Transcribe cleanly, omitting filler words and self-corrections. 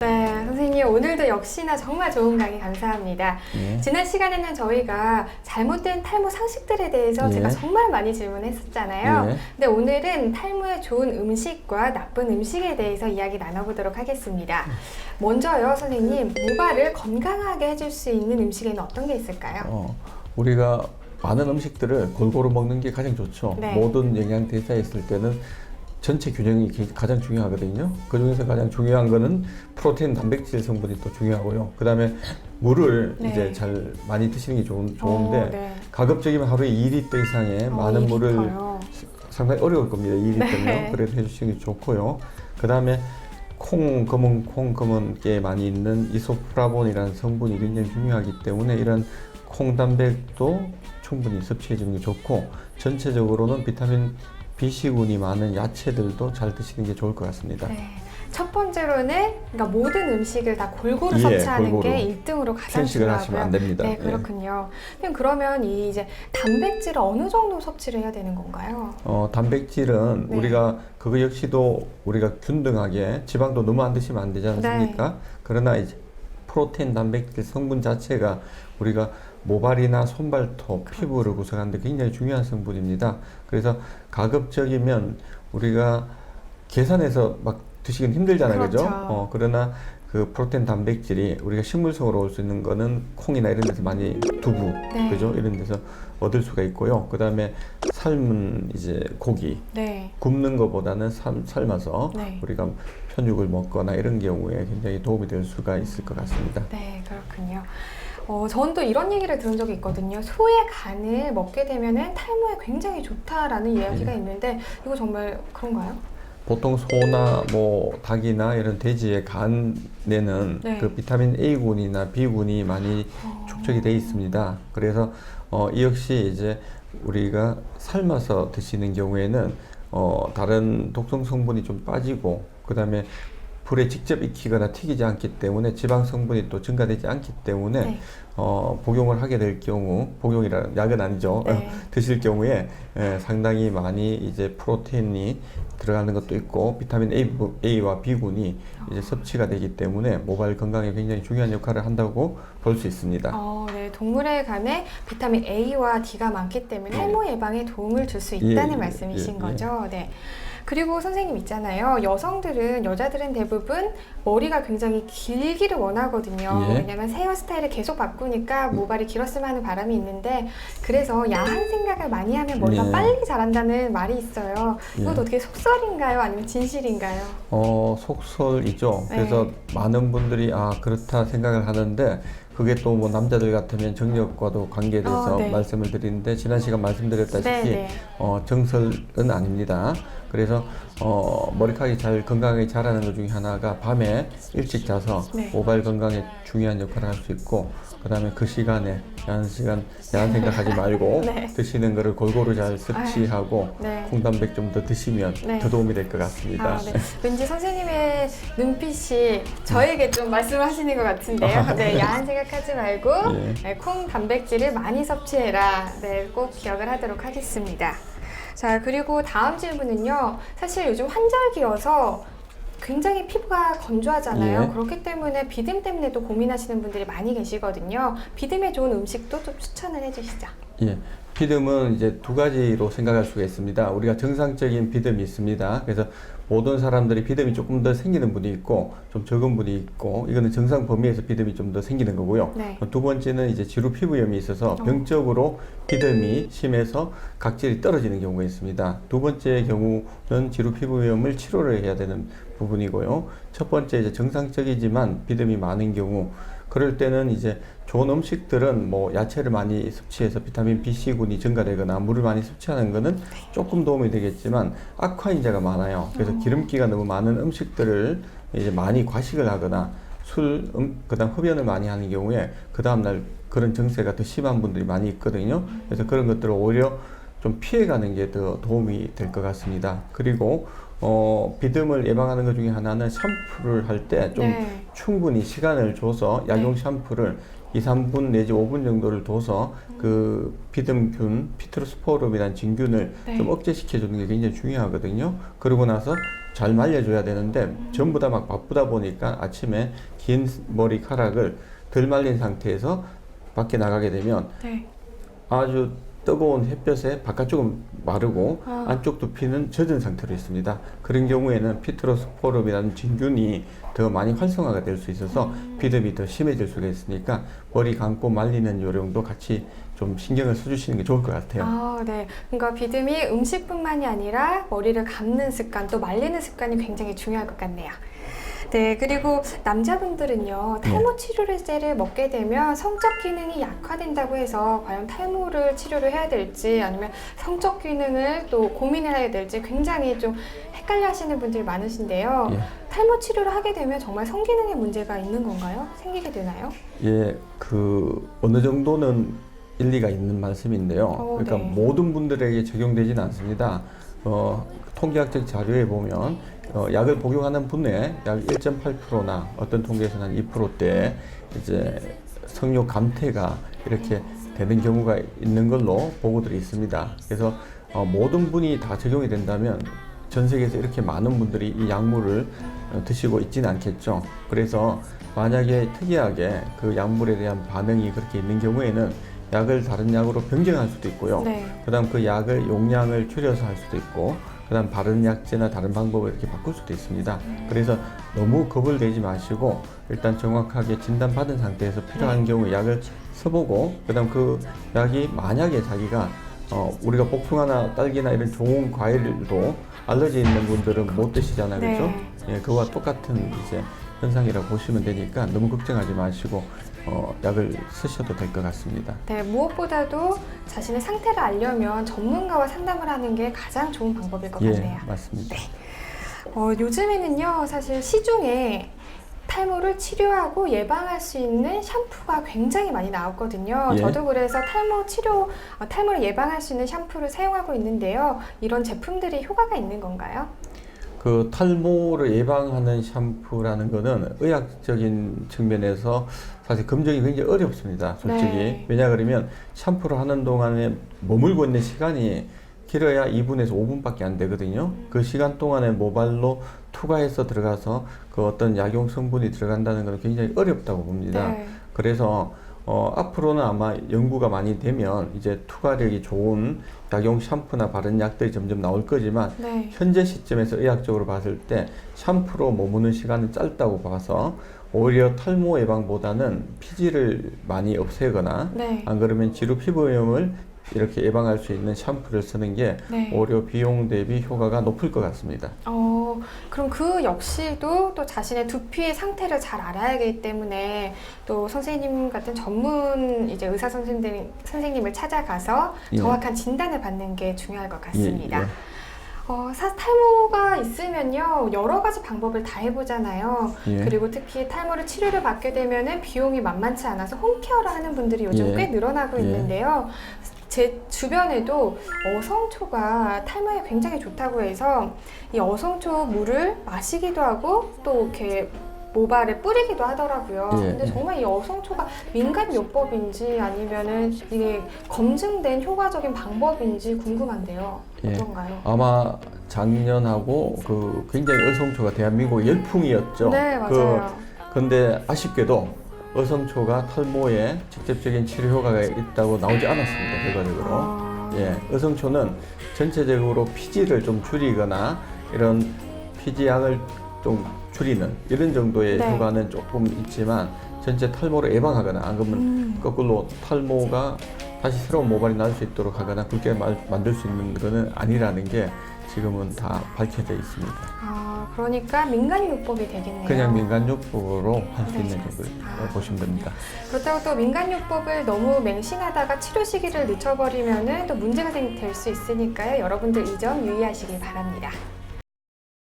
네, 선생님 오늘도 역시나 정말 좋은 강의 감사합니다. 예. 지난 시간에는 저희가 잘못된 탈모 상식들에 대해서 예. 제가 정말 많이 질문했었잖아요. 예. 근데 오늘은 탈모에 좋은 음식과 나쁜 음식에 대해서 이야기 나눠보도록 하겠습니다. 먼저요, 선생님, 모발을 건강하게 해줄 수 있는 음식에는 어떤 게 있을까요? 우리가 많은 음식들을 골고루 먹는 게 가장 좋죠. 네. 모든 영양 대사에 있을 때는 전체 균형이 가장 중요하거든요. 그 중에서 가장 중요한 거는 프로테인, 단백질 성분이 또 중요하고요. 그 다음에 물을 네. 이제 잘 많이 드시는 게 좋은데 네. 가급적이면 하루에 2리터 이상의 많은 물을 2리터요. 상당히 어려울 겁니다. 2리터면. 네. 그래서 해주시는 게 좋고요. 그 다음에 검은 깨에 많이 있는 이소프라본이라는 성분이 굉장히 중요하기 때문에 이런 콩 단백도 충분히 섭취해 주는 게 좋고, 전체적으로는 비타민 B씨군이 많은 야채들도 잘 드시는 게 좋을 것 같습니다. 네. 첫 번째로는 그러니까 모든 음식을 다 골고루 예, 섭취하는 골고루. 게 1등으로 가장 편식을 중요하고요. 하시면 안 됩니다. 네, 예. 그렇군요. 그러면 이 이제 단백질을 어느 정도 섭취를 해야 되는 건가요? 단백질은 네. 우리가 그거 역시도 우리가 균등하게 지방도 너무 안 드시면 안 되지 않습니까? 네. 그러나 이제 프로테인, 단백질 성분 자체가 우리가 모발이나 손발톱, 피부를 구성하는데 굉장히 중요한 성분입니다. 그래서 가급적이면 우리가 계산해서 막 드시긴 힘들잖아요, 그렇죠. 그죠? 그러나 그 프로테인, 단백질이 우리가 식물성으로 올 수 있는 거는 콩이나 이런 데서 많이 두부, 네. 그죠? 이런 데서 얻을 수가 있고요. 그 다음에 삶은 이제 고기, 네. 굽는 것보다는 삶아서 네. 우리가 편육을 먹거나 이런 경우에 굉장히 도움이 될 수가 있을 것 같습니다. 네, 그렇군요. 저는 또 이런 얘기를 들은 적이 있거든요. 소의 간을 먹게 되면은 탈모에 굉장히 좋다라는 이야기가 있는데 이거 정말 그런가요? 보통 소나 뭐 닭이나 이런 돼지의 간에는 네. 그 비타민 A군이나 B군이 많이 축적이 되어 있습니다. 그래서 이 역시 이제 우리가 삶아서 드시는 경우에는 다른 독성 성분이 좀 빠지고, 그 다음에 불에 직접 익히거나 튀기지 않기 때문에 지방 성분이 또 증가되지 않기 때문에 네. 복용을 하게 될 경우, 복용이라는 약은 아니죠. 네. 드실 경우에 상당히 많이 이제 프로테인이 들어가는 것도 있고 비타민 A와 B군이 이제 섭취가 되기 때문에 모발 건강에 굉장히 중요한 역할을 한다고 볼 수 있습니다. 네, 동물의 간에 비타민 A와 D가 많기 때문에 탈모 예방에 도움을 줄 수 있다는 예, 말씀이신 예. 거죠. 네. 그리고 선생님 있잖아요. 여자들은 대부분 머리가 굉장히 길기를 원하거든요. 예. 왜냐면 헤어스타일을 계속 바꾸니까 모발이 길었으면 하는 바람이 있는데, 그래서 야한 생각을 많이 하면 머리가 예. 빨리 자란다는 말이 있어요. 이건 예. 어떻게 속설인가요? 아니면 진실인가요? 속설이죠. 네. 그래서 많은 분들이 그렇다 생각을 하는데, 그게 또 뭐 남자들 같으면 정력과도 관계돼서 네. 말씀을 드리는데, 지난 시간 말씀드렸다시피 네. 정설은 아닙니다. 그래서 머리카락이 잘 건강하게 자라는 것 중에 하나가 밤에 일찍 자서 네. 모발 건강에 중요한 역할을 할 수 있고, 그 다음에 그 시간에 야한 생각하지 말고 네. 드시는 거를 골고루 잘 섭취하고 네. 콩단백 좀 더 드시면 네. 더 도움이 될 것 같습니다. 네. 왠지 선생님의 눈빛이 저에게 좀 말씀을 하시는 것 같은데요. 네, 야한 생각하지 말고 예. 네, 콩 단백질을 많이 섭취해라. 네, 꼭 기억을 하도록 하겠습니다. 자, 그리고 다음 질문은요. 사실 요즘 환절기여서 굉장히 피부가 건조하잖아요. 예. 그렇기 때문에 비듬 때문에도 고민하시는 분들이 많이 계시거든요. 비듬에 좋은 음식도 좀 추천을 해주시죠. 예, 비듬은 이제 두 가지로 생각할 수가 있습니다. 우리가 정상적인 비듬이 있습니다. 그래서 모든 사람들이 비듬이 조금 더 생기는 분이 있고 좀 적은 분이 있고, 이거는 정상 범위에서 비듬이 좀 더 생기는 거고요. 네. 두 번째는 이제 지루 피부염이 있어서 병적으로 비듬이 심해서 각질이 떨어지는 경우가 있습니다. 두 번째 경우는 지루 피부염을 치료를 해야 되는 부분이고요. 첫 번째 이제 정상적이지만 비듬이 많은 경우, 그럴 때는 이제 좋은 음식들은 뭐 야채를 많이 섭취해서 비타민 B씨군이 증가되거나 물을 많이 섭취하는 거는 조금 도움이 되겠지만 악화인자가 많아요. 그래서 기름기가 너무 많은 음식들을 이제 많이 과식을 하거나 그다음 흡연을 많이 하는 경우에 그 다음날 그런 증세가 더 심한 분들이 많이 있거든요. 그래서 그런 것들을 오히려 좀 피해가는 게 더 도움이 될 것 같습니다. 그리고 비듬을 예방하는 것 중에 하나는 샴푸를 할 때 좀 네. 충분히 시간을 줘서 약용 샴푸를 2, 3분 내지 5분 정도를 둬서 그 비듬균, 피트로스포름이라는 진균을 네. 좀 억제시켜 주는 게 굉장히 중요하거든요. 그러고 나서 잘 말려줘야 되는데 전부 다 막 바쁘다 보니까 아침에 긴 머리카락을 덜 말린 상태에서 밖에 나가게 되면 네. 아주 뜨거운 햇볕에 바깥쪽은 마르고 안쪽 두피는 젖은 상태로 있습니다. 그런 경우에는 피트로스포름이라는 진균이 더 많이 활성화가 될 수 있어서 비듬이 더 심해질 수가 있으니까 머리 감고 말리는 요령도 같이 좀 신경을 써주시는 게 좋을 것 같아요. 아, 네. 그러니까 비듬이 음식뿐만이 아니라 머리를 감는 습관, 또 말리는 습관이 굉장히 중요할 것 같네요. 네, 그리고 남자분들은요, 탈모 치료제를 먹게 되면 성적 기능이 약화된다고 해서 과연 탈모를 치료를 해야 될지 아니면 성적 기능을 또 고민을 해야 될지 굉장히 좀 헷갈려 하시는 분들이 많으신데요. 예. 탈모 치료를 하게 되면 정말 성기능에 문제가 있는 건가요? 생기게 되나요? 예, 어느 정도는 일리가 있는 말씀인데요. 그러니까 네. 모든 분들에게 적용되지는 않습니다. 통계학적 자료에 보면 약을 복용하는 분의 약 1.8%나 어떤 통계에서는 한 2%대 이제 성욕 감퇴가 이렇게 되는 경우가 있는 걸로 보고들이 있습니다. 그래서 모든 분이 다 적용이 된다면 전 세계에서 이렇게 많은 분들이 이 약물을 드시고 있지는 않겠죠. 그래서 만약에 특이하게 그 약물에 대한 반응이 그렇게 있는 경우에는 약을 다른 약으로 변경할 수도 있고요. 네. 그다음 그 약을 용량을 줄여서 할 수도 있고, 그다음 바른 약제나 다른 방법을 이렇게 바꿀 수도 있습니다. 그래서 너무 겁을 내지 마시고 일단 정확하게 진단받은 상태에서 필요한 경우에 약을 써보고, 그다음 그 약이 만약에 자기가 우리가 복숭아나 딸기나 이런 좋은 과일도 알러지 있는 분들은 못 드시잖아요, 네. 그렇죠? 예, 그와 똑같은 이제 현상이라고 보시면 되니까 너무 걱정하지 마시고 약을 쓰셔도 될 것 같습니다. 네, 무엇보다도 자신의 상태를 알려면 전문가와 상담을 하는 게 가장 좋은 방법일 것 같네요. 예, 맞습니다. 요즘에는요, 사실 시중에 탈모를 치료하고 예방할 수 있는 샴푸가 굉장히 많이 나왔거든요. 예. 저도 그래서 탈모를 예방할 수 있는 샴푸를 사용하고 있는데요. 이런 제품들이 효과가 있는 건가요? 그 탈모를 예방하는 샴푸라는 거는 의학적인 측면에서 사실 검증이 굉장히 어렵습니다. 솔직히. 네. 왜냐 그러면 샴푸를 하는 동안에 머물고 있는 시간이 길어야 2분에서 5분밖에 안 되거든요. 그 시간 동안에 모발로 투과해서 들어가서 그 어떤 약용 성분이 들어간다는 건 굉장히 어렵다고 봅니다. 네. 그래서 앞으로는 아마 연구가 많이 되면 이제 투과력이 좋은 약용 샴푸나 바른 약들이 점점 나올 거지만 네. 현재 시점에서 의학적으로 봤을 때 샴푸로 머무는 시간은 짧다고 봐서 오히려 탈모 예방보다는 피지를 많이 없애거나 네. 안 그러면 지루 피부염을 이렇게 예방할 수 있는 샴푸를 쓰는 게 네. 오히려 비용 대비 효과가 높을 것 같습니다. 그럼 그 역시도 또 자신의 두피의 상태를 잘 알아야 하기 때문에 또 선생님 같은 전문 이제 의사 선생님을 찾아가서 예. 정확한 진단을 받는 게 중요할 것 같습니다. 예, 예. 탈모가 있으면요, 여러 가지 방법을 다 해보잖아요. 예. 그리고 특히 탈모를 치료를 받게 되면은 비용이 만만치 않아서 홈케어를 하는 분들이 요즘 예. 꽤 늘어나고 예. 있는데요. 제 주변에도 어성초가 탈모에 굉장히 좋다고 해서 이 어성초 물을 마시기도 하고 또 이렇게 모발에 뿌리기도 하더라고요. 예, 근데 예. 정말 이 어성초가 민간요법인지 아니면은 이게 검증된 효과적인 방법인지 궁금한데요. 예. 어떤가요? 아마 작년하고 그 굉장히 어성초가 대한민국 열풍이었죠. 네, 맞아요. 근데 아쉽게도 어성초가 탈모에 직접적인 치료 효과가 있다고 나오지 않았습니다. 결과적으로. 예, 어성초는 전체적으로 피지를 좀 줄이거나 이런 피지양을 좀 줄이는 이런 정도의 네. 효과는 조금 있지만 전체 탈모를 예방하거나 안 그러면 거꾸로 탈모가 다시 새로운 모발이 날 수 있도록 하거나 그렇게 만들 수 있는 것은 아니라는 게 지금은 다 밝혀져 있습니다. 그러니까 민간요법이 되겠네요. 그냥 민간요법으로 할 수 네. 있는 정도로 보시면 됩니다. 그렇다고 또 민간요법을 너무 맹신하다가 치료 시기를 늦춰버리면은 또 문제가 될 수 있으니까요. 여러분들 이 점 유의하시길 바랍니다.